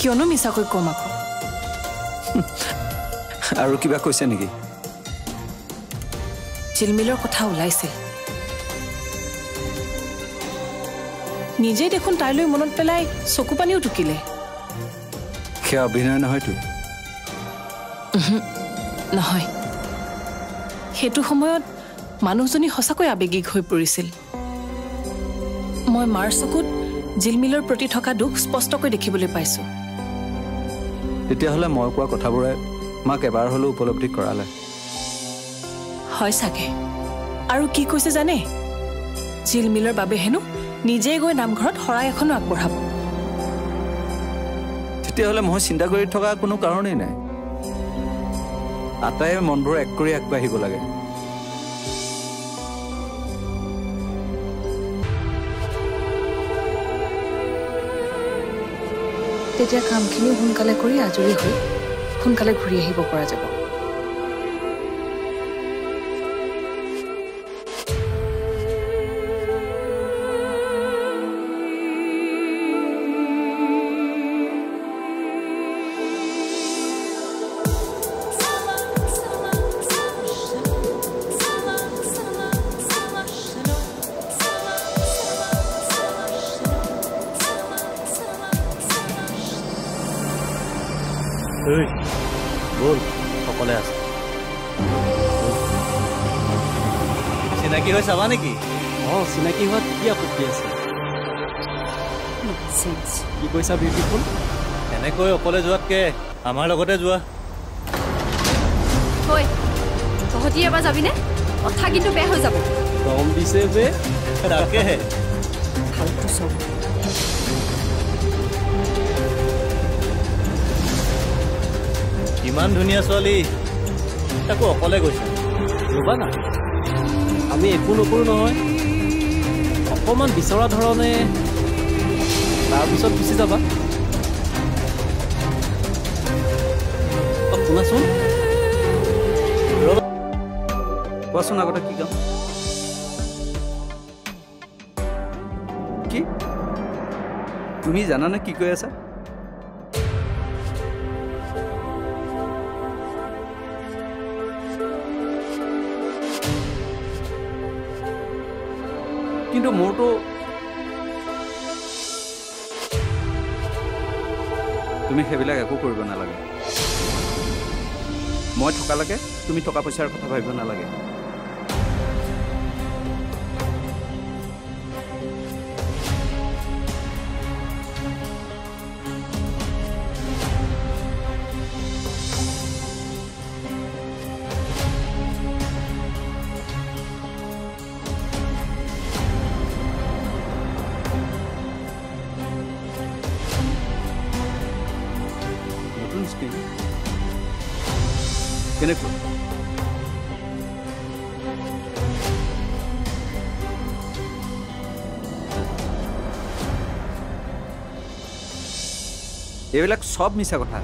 কিয়নো মিছাকৈ কম আকৌ আৰু কিবা কৈছে নেকি জিলমিলৰ কথা ওলাইছিল নিজে দেখোন তাইলৈ মনত পেলাই চকু পানীও টুকিলে সেয়া অভিনয় নহয়তো নহয় সেইটো সময়ত মানুহজনী সঁচাকৈ আবেগিক হৈ পৰিছিল মই মাৰ চকুত জিলমিলৰ প্ৰতি থকা দুখ স্পষ্টকৈ দেখিবলৈ পাইছো তেতিয়াহ'লে মই কোৱা কথাবোৰে মাক এবাৰ হ'লেও উপলব্ধি কৰালে হয় চাগে আৰু কি কৈছে জানে জিলমিলৰ বাবে হেনো নিজে গৈ নামঘৰত শৰাই এখনো আগবঢ়াব তেতিয়াহ'লে মই চিন্তা কৰি থকা কোনো কাৰণেই নাই আটাইয়ে মনবোৰ এক কৰি আগবাঢ়িব লাগে তেতিয়া কামখিনি সোনকালে কৰি আজৰি হৈ সোনকালে ঘূৰি আহিব পৰা যাব বল সকলে আছে চিনাকি হৈ চাবা নেকি চিনাকি হোৱাত কি আপত্তি আছে কি কৈছা বিউটিফুল এনেকৈ অকলে যোৱাতকে আমাৰ লগতে যোৱা হয় তহঁতি এবাৰ যাবিনে কথা কিন্তু বেয়া হৈ যাব দম দিছে যে তাকেহে ভালকৈ চব ইমান ধুনীয়া ছোৱালী তাকো অকলে গৈছে ৰ'বা না আমি একো নকৰোঁ নহয় অকণমান বিচৰা ধৰণে তাৰপিছত গুচি যাবা শুনাচোন কোৱাচোন আগতে কি কাম কি তুমি জানানে কি কৈ আছা কিন্তু মোৰতো তুমি সেইবিলাক একো কৰিব নালাগে মই থকালৈকে তুমি টকা পইচাৰ কথা ভাবিব নালাগে কেনেকৈ এইবিলাক সব মিছা কথা